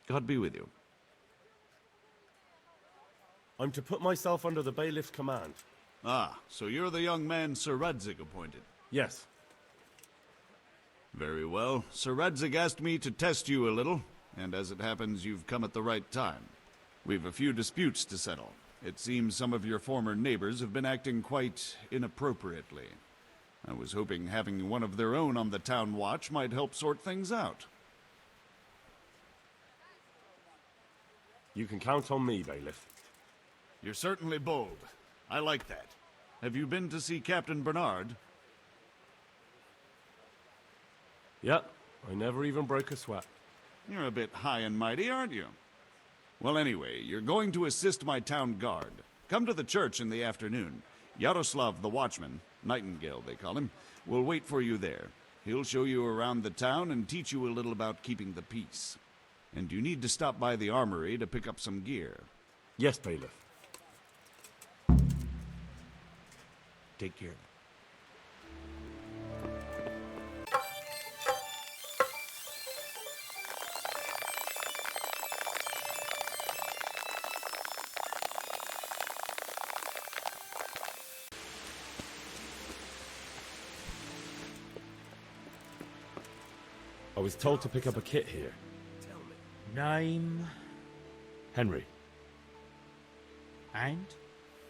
God be with you. I'm to put myself under the bailiff's command. Ah, so you're the young man Sir Radzig appointed. Yes. Very well. Sir Radzig asked me to test you a little, and as it happens, you've come at the right time. We've a few disputes to settle. It seems some of your former neighbors have been acting quite inappropriately. I was hoping having one of their own on the town watch might help sort things out. You can count on me, Bailiff. You're certainly bold. I like that. Have you been to see Captain Bernard? Yep, I never even broke a sweat. You're a bit high and mighty, aren't you? Well, anyway, you're going to assist my town guard. Come to the church in the afternoon. Yaroslav the watchman, Nightingale they call him, will wait for you there. He'll show you around the town and teach you a little about keeping the peace. And you need to stop by the armory to pick up some gear. Yes, Bailiff. Take care. I was told to pick up a kit here. Name Henry. and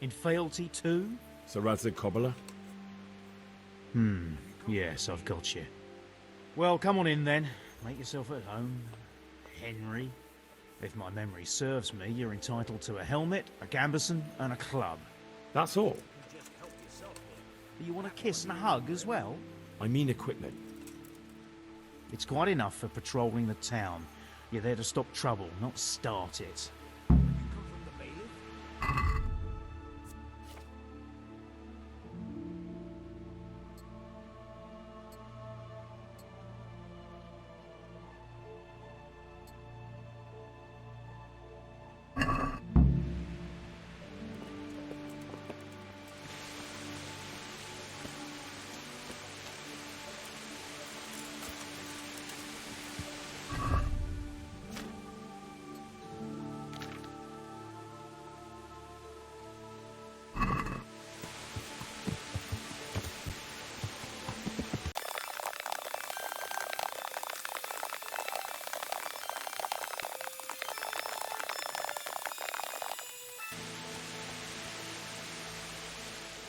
in fealty too? Sir Radzig Cobbler. Yes, I've got you. Well, come on in then. Make yourself at home, Henry. If my memory serves me, you're entitled to a helmet, a gambeson, and a club. That's all. But you want a kiss and a hug as well? I mean equipment. It's quite enough for patrolling the town. You're there to stop trouble, not start it.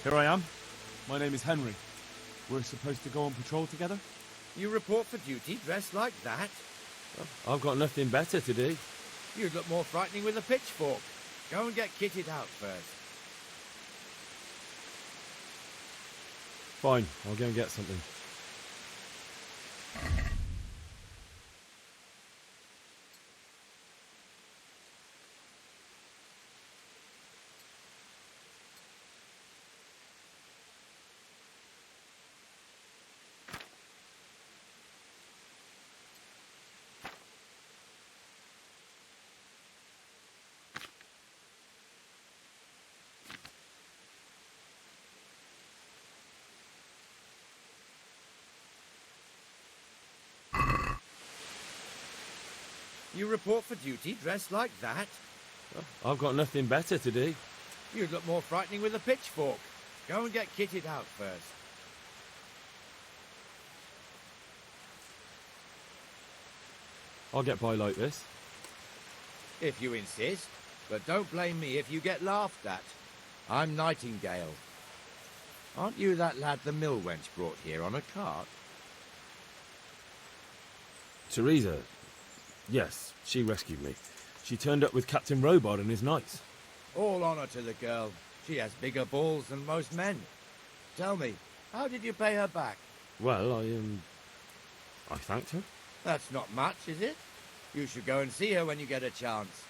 Here I am. My name is Henry. We're supposed to go on patrol together? You report for duty dressed like that? I've got nothing better to do. You'd look more frightening with a pitchfork. Go and get kitted out first. Fine, I'll go and get something. You report for duty dressed like that? I've got nothing better to do. You'd look more frightening with a pitchfork. Go and get kitted out first. I'll get by like this. If you insist. But don't blame me if you get laughed at. I'm Nightingale. Aren't you that lad the mill wench brought here on a cart? Teresa. Yes, she rescued me. She turned up with Captain Robard and his knights. All honour to the girl. She has bigger balls than most men. Tell me, how did you pay her back? Well, I thanked her. That's not much, is it? You should go and see her when you get a chance.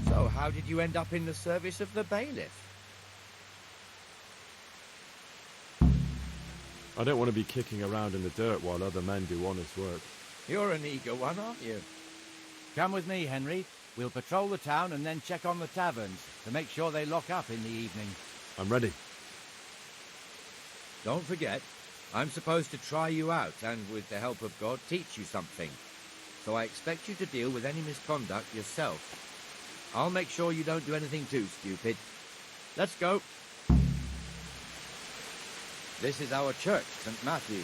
So how did you end up in the service of the bailiff? I don't want to be kicking around in the dirt while other men do honest work. You're an eager one, aren't you? Come with me, Henry. We'll patrol the town and then check on the taverns to make sure they lock up in the evening. I'm ready. Don't forget, I'm supposed to try you out and, with the help of God, teach you something. so I expect you to deal with any misconduct yourself. I'll make sure you don't do anything too stupid. Let's go. This is our church, St. Matthew's.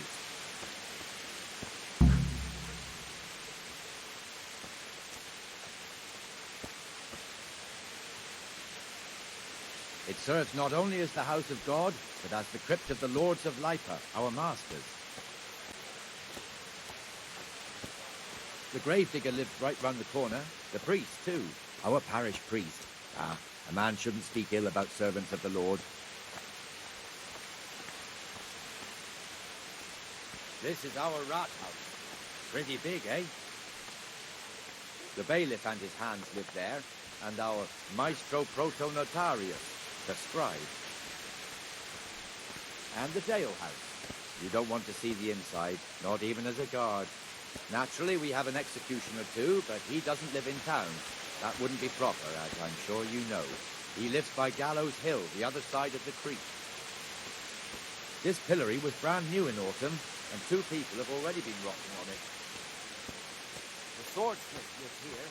It serves not only as the house of God, but as the crypt of the Lords of Lipa, our masters. The gravedigger lived right round the corner. The priest, too. Our parish priest. Ah, a man shouldn't speak ill about servants of the Lord. This is our rat house. Pretty big, eh? The bailiff and his hands live there, and our maestro protonotarius, the scribe. And the jail house. You don't want to see the inside, not even as a guard. Naturally, we have an executioner too, but he doesn't live in town. That wouldn't be proper, as I'm sure you know. He lives by Gallows Hill, the other side of the creek. This pillory was brand new in autumn, and 2 people have already been rotting on it. The swordsmith lives here.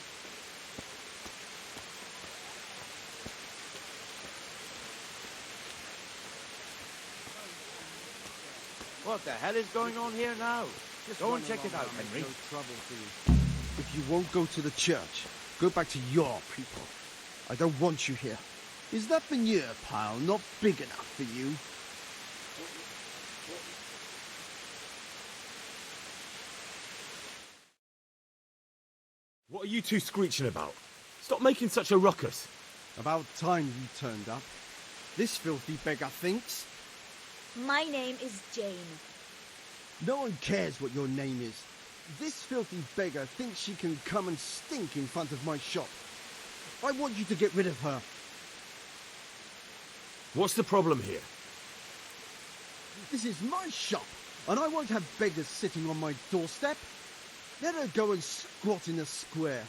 What the hell is going on here now? Go and check it out, Henry. If you won't go to the church, go back to your people. I don't want you here. Is that manure pile not big enough for you? What are you two screeching about? Stop making such a ruckus. About time you turned up. This filthy beggar thinks. My name is Jane. No one cares what your name is. This filthy beggar thinks she can come and stink in front of my shop. I want you to get rid of her. What's the problem here? This is my shop, and I won't have beggars sitting on my doorstep. Let her go and squat in the square.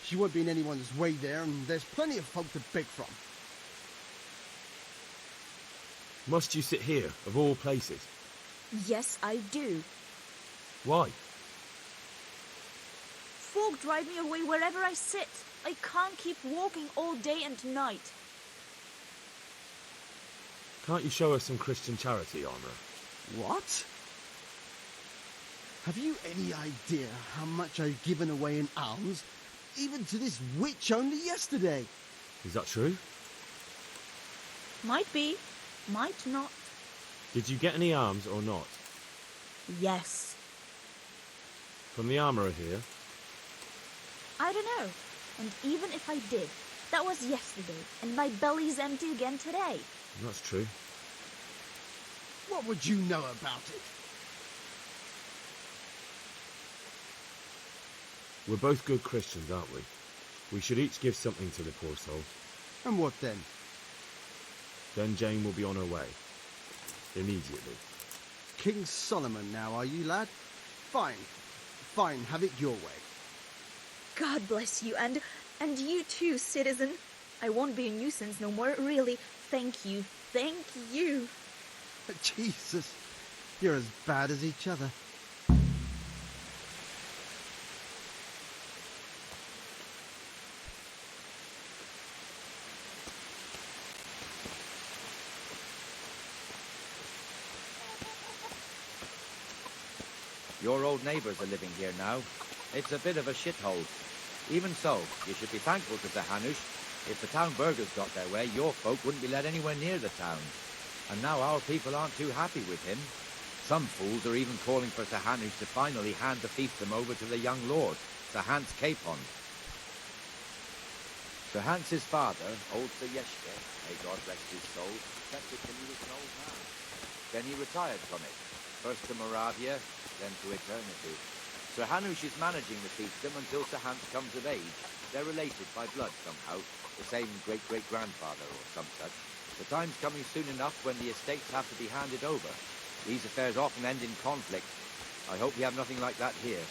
She won't be in anyone's way there, and there's plenty of folk to beg from. Must you sit here, of all places? Yes, I do. Why? Folk drive me away wherever I sit. I can't keep walking all day and night. Can't you show us some Christian charity, Armourer? What? Have you any idea how much I've given away in alms, even to this witch only yesterday? Is that true? Might be, might not. Did you get any alms or not? Yes. From the Armourer here? I don't know. And even if I did, that was yesterday, and my belly's empty again today. That's true. What would you know about it? We're both good Christians, aren't we? We should each give something to the poor soul. And what then? Then Jane will be on her way. Immediately. King Solomon now, are you, lad? Fine. Fine, have it your way. God bless you, and you too, citizen. I won't be a nuisance no more, really. Thank you. Thank you. Jesus, you're as bad as each other. Your old neighbours are living here now. It's a bit of a shithole. Even so, you should be thankful to Sir Hanush. If the town burghers got their way, your folk wouldn't be let anywhere near the town. And now our people aren't too happy with him. Some fools are even calling for Sir Hanush to finally hand the fiefdom over to the young lord, Sir Hans Capon. Sir Hans's father, old Sir Yeshke, may God rest his soul, kept it till he was an old man. Then he retired from it, first to Moravia, then to eternity. Sir Hanush is managing the fiefdom until Sir Hans comes of age. They're related by blood somehow, the same great-great-grandfather or some such. The time's coming soon enough when the estates have to be handed over. These affairs often end in conflict. I hope we have nothing like that here.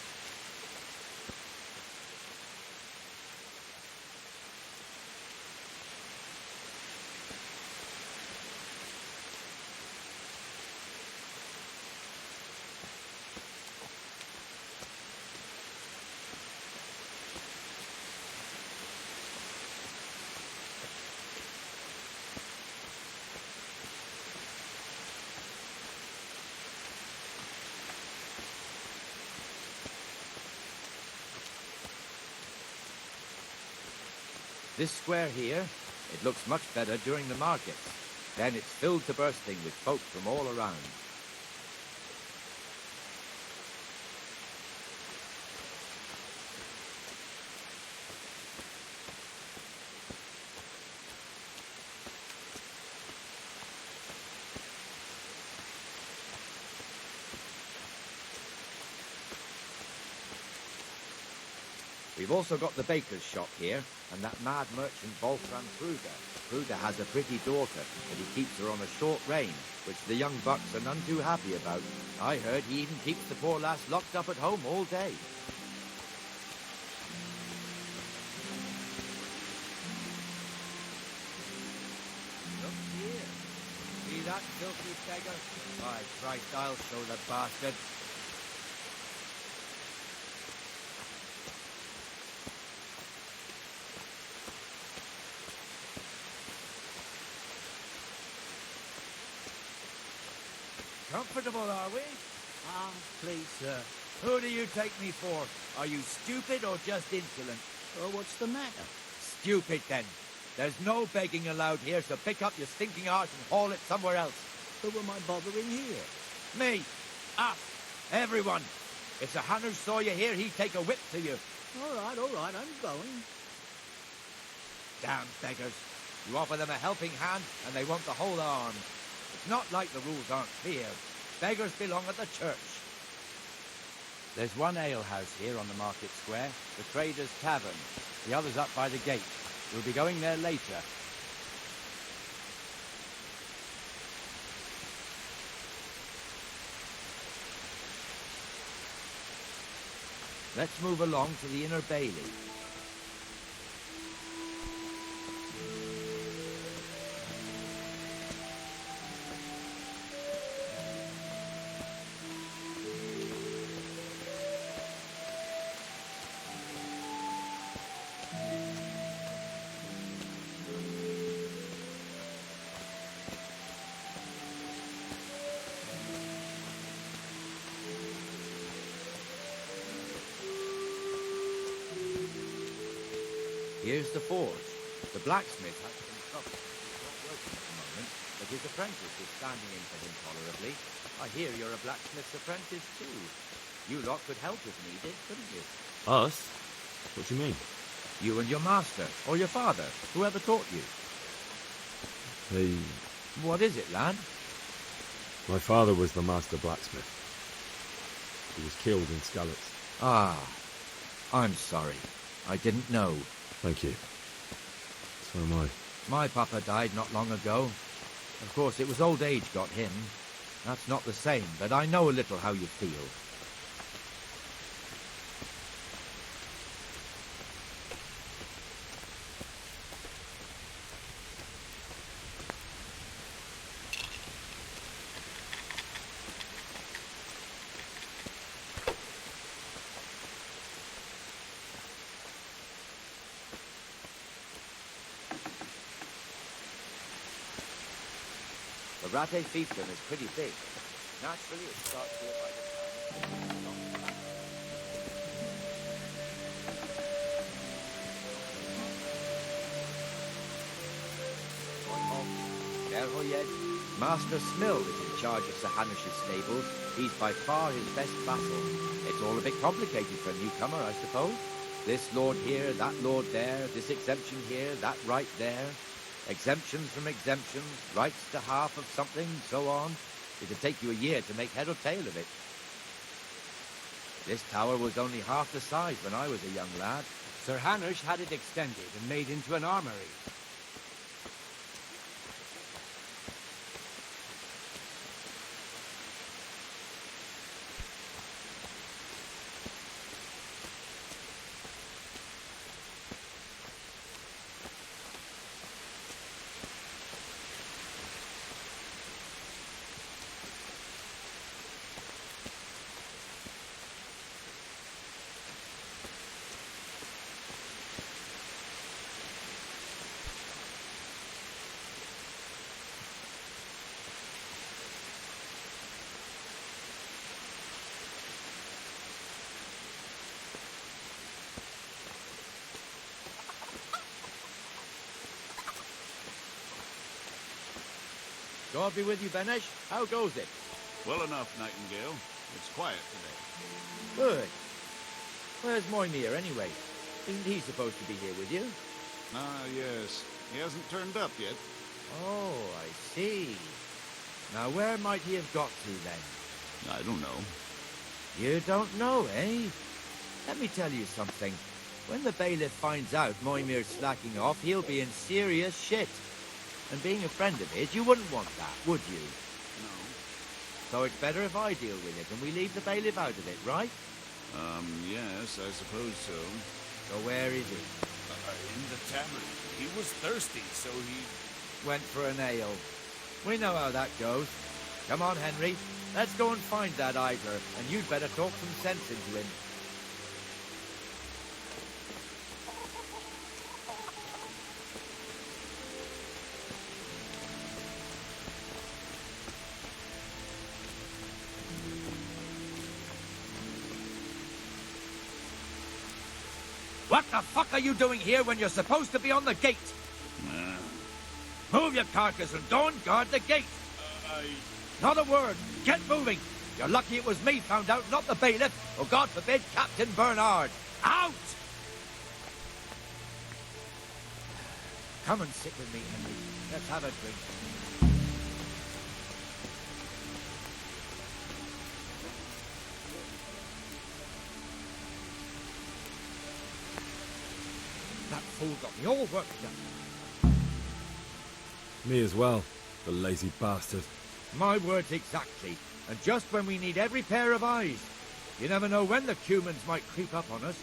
This square here, it looks much better during the markets. Then it's filled to bursting with folk from all around. We've also got the baker's shop here, and that mad merchant Wolfram Kruger. Kruger has a pretty daughter, but he keeps her on a short rein, which the young bucks are none too happy about. I heard he even keeps the poor lass locked up at home all day. Look here. See that filthy beggar? By Christ, I'll show the bastard. Comfortable, are we? Ah, please, sir. Who do you take me for? Are you stupid or just insolent? Oh, what's the matter? Stupid, then. There's no begging allowed here, so pick up your stinking arse and haul it somewhere else. Who am I bothering here? Me. Up. Everyone. If Sir Hanners saw you here, he'd take a whip to you. All right, I'm going. Damn beggars. You offer them a helping hand, and they want the whole arm. It's not like the rules aren't clear. Beggars belong at the church. There's one alehouse here on the market square, the Trader's Tavern. The other's up by the gate. We'll be going there later. Let's move along to the Inner Bailey. Here's the forge. The blacksmith has some trouble. He's not working at the moment, but his apprentice is standing in for him tolerably. I hear you're a blacksmith's apprentice too. You lot could help if needed, couldn't you? Us? What do you mean? You and your master, or your father, whoever taught you. They... What is it, lad? My father was the master blacksmith. He was killed in Skalitz. Ah, I'm sorry. I didn't know. Thank you. So am I. My papa died not long ago. Of course, it was old age got him. That's not the same, but I know a little how you feel. The Rattay fiefdom is pretty big. Naturally, it starts here by the town. Master Smill is in charge of Sir Hanish's stables. He's by far his best vassal. It's all a bit complicated for a newcomer, I suppose. This lord here, that lord there, this exemption here, that right there. Exemptions from exemptions, rights to half of something, so on. It'd take you a year to make head or tail of it. This tower was only half the size when I was a young lad. Sir Hanners had it extended and made into an armory. God be with you, Benesh. How goes it? Well enough, Nightingale. It's quiet today. Good. Where's Moimir, anyway? Isn't he supposed to be here with you? Ah, yes. He hasn't turned up yet. Oh, I see. Now, where might he have got to, then? I don't know. You don't know, eh? Let me tell you something. When the bailiff finds out Moimir's slacking off, he'll be in serious shit. And being a friend of his, you wouldn't want that, would you? No. So it's better if I deal with it and we leave the bailiff out of it, right? Yes, I suppose so. So where is he? In the tavern. He was thirsty, so he... Went for an ale. We know how that goes. Come on, Henry. Let's go and find that idler, and you'd better talk some sense into him. What the fuck are you doing here when you're supposed to be on the gate? Move your carcass and don't guard the gate. Not a word. Get moving. You're lucky it was me found out, not the bailiff, or God forbid, Captain Bernard. Out! Come and sit with me, Henry. Let's have a drink. That fool got me all worked up. Me as well, the lazy bastard. My words exactly. And just when we need every pair of eyes. You never know when the Cumans might creep up on us.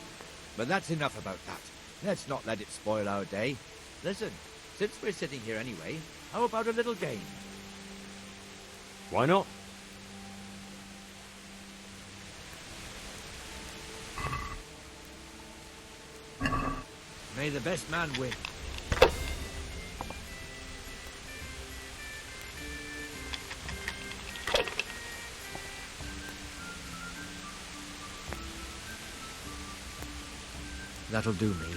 But that's enough about that. Let's not let it spoil our day. Listen, since we're sitting here anyway, how about a little game? Why not? May the best man win. That'll do me.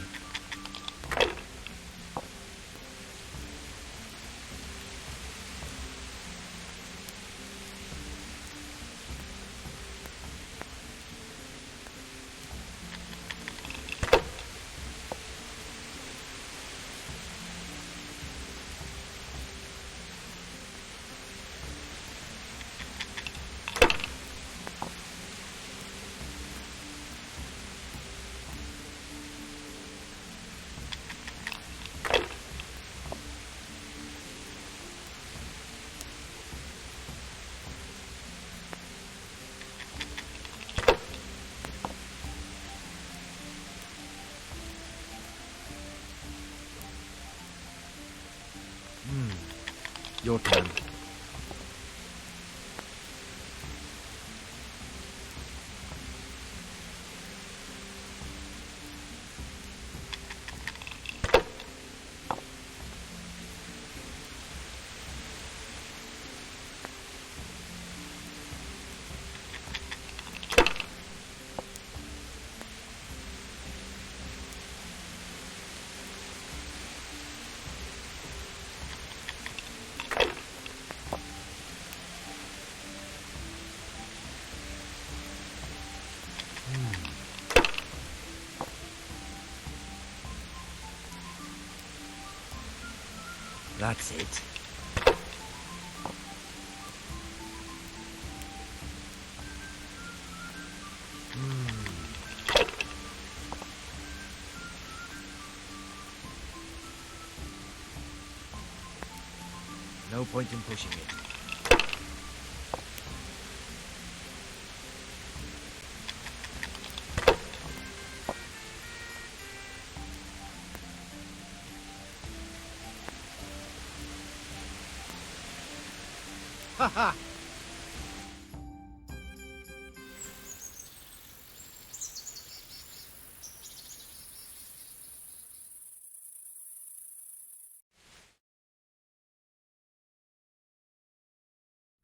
Your turn. That's it. No point in pushing it. Ha ha!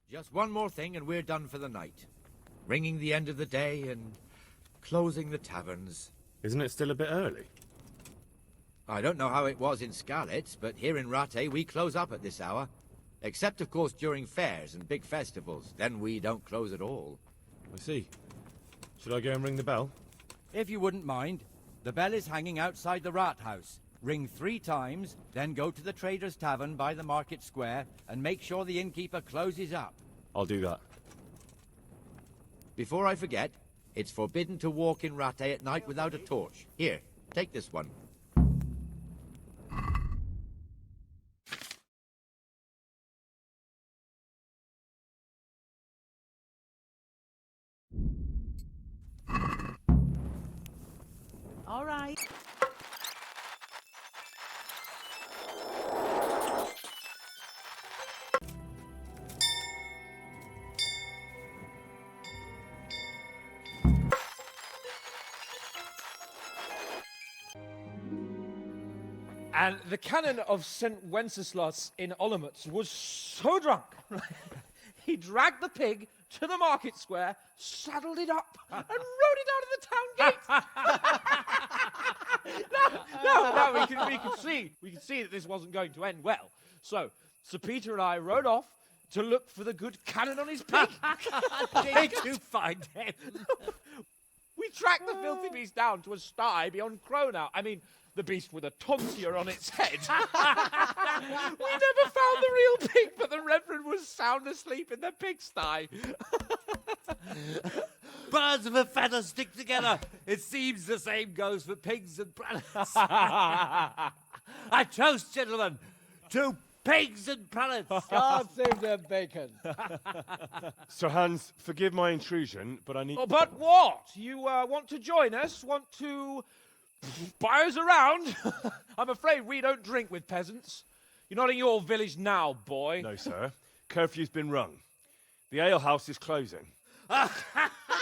Just one more thing and we're done for the night. Ringing the end of the day and closing the taverns. Isn't it still a bit early? I don't know how it was in Skalitz, but here in Rattay we close up at this hour. Except, of course, during fairs and big festivals. Then we don't close at all. I see. Should I go and ring the bell? If you wouldn't mind, the bell is hanging outside the Rathouse. Ring 3 times, then go to the Trader's Tavern by the market square and make sure the innkeeper closes up. I'll do that. Before I forget, it's forbidden to walk in Rattay at night without a torch. Here, take this one. All right. And the canon of St. Wenceslas in Olomouc was so drunk, he dragged the pig to the market square, saddled it up, and rode it out of the town gate. no, we could see that this wasn't going to end well. So, Sir Peter and I rode off to look for the good canon on his pig. Did you find him? We tracked the filthy beast down to a sty beyond Cronow. I mean, the beast with a tonsure on its head. We never found the real pig, but the Reverend was sound asleep in the pigsty. Birds of a feather stick together. It seems the same goes for pigs and prelates. A toast, gentlemen, to pigs and prelates. God save the bacon. Sir Hans, forgive my intrusion, but I need... Oh, but what? You want to join us? Want to buy us around? I'm afraid we don't drink with peasants. You're not in your village now, boy. No, sir. Curfew's been rung. The alehouse is closing.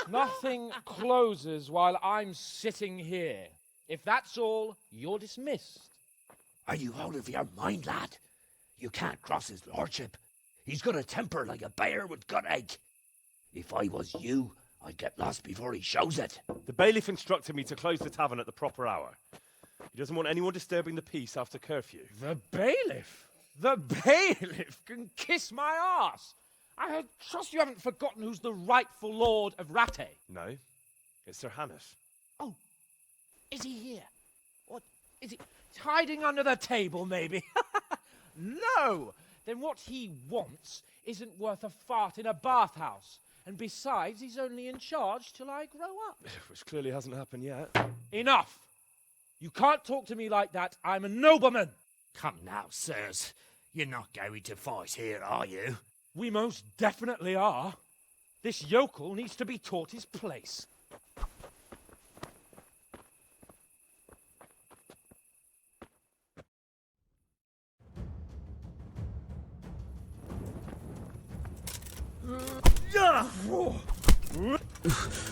Nothing closes while I'm sitting here. If that's all, you're dismissed. Are you out of your mind, lad? You can't cross his lordship. He's got a temper like a bear with gut ache. If I was you, I'd get lost before he shows it. The bailiff instructed me to close the tavern at the proper hour. He doesn't want anyone disturbing the peace after curfew. The bailiff? The bailiff can kiss my arse. I trust you haven't forgotten who's the rightful lord of Rattay. No, it's Sir Hannes. Oh, is he here? What, is he hiding under the table, maybe? No! Then what he wants isn't worth a fart in a bathhouse. And besides, he's only in charge till I grow up. Which clearly hasn't happened yet. Enough! You can't talk to me like that. I'm a nobleman. Come now, sirs. You're not going to fight here, are you? We most definitely are. This yokel needs to be taught his place.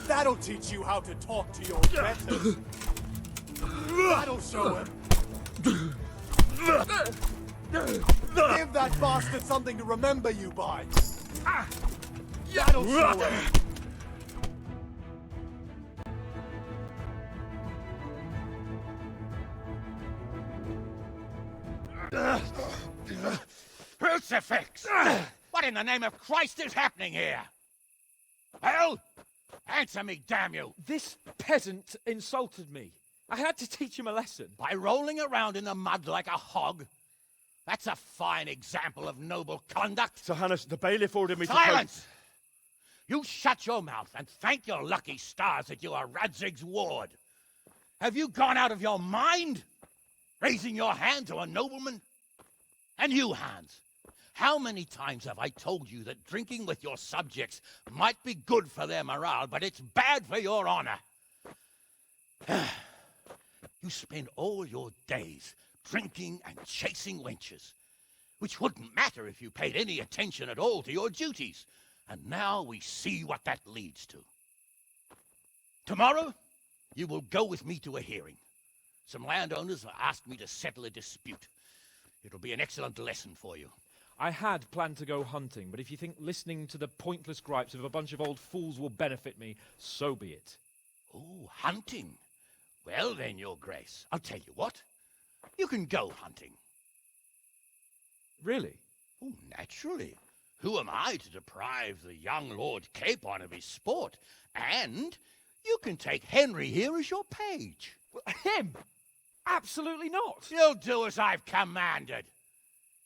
That'll teach you how to talk to your betters. That'll show him. Give that bastard something to remember you by. That'll show him. Crucifix! What in the name of Christ is happening here? Well, answer me, damn you! This peasant insulted me. I had to teach him a lesson. By rolling around in the mud like a hog? That's a fine example of noble conduct. Sir Hannes, the bailiff ordered me Silence! You shut your mouth and thank your lucky stars that you are Radzig's ward. Have you gone out of your mind? Raising your hand to a nobleman? And you, Hans, how many times have I told you that drinking with your subjects might be good for their morale, but it's bad for your honor? You spend all your days drinking and chasing wenches, which wouldn't matter if you paid any attention at all to your duties. And now we see what that leads to. Tomorrow, you will go with me to a hearing. Some landowners have asked me to settle a dispute. It'll be an excellent lesson for you. I had planned to go hunting, but if you think listening to the pointless gripes of a bunch of old fools will benefit me, so be it. Oh, hunting. Well then, Your Grace, I'll tell you what. You can go hunting. Really? Oh, naturally. Who am I to deprive the young Lord Capon of his sport? And you can take Henry here as your page. Him? Absolutely not. You'll do as I've commanded.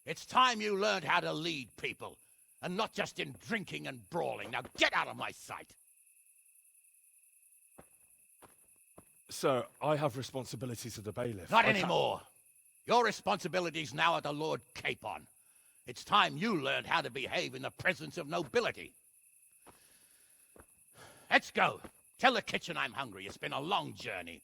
It's time you learned how to lead people, and not just in drinking and brawling. Now get out of my sight. Sir, I have responsibilities of the bailiff. Not anymore. Your responsibilities now are the Lord Capon. It's time you learned how to behave in the presence of nobility. Let's go. Tell the kitchen I'm hungry. It's been a long journey.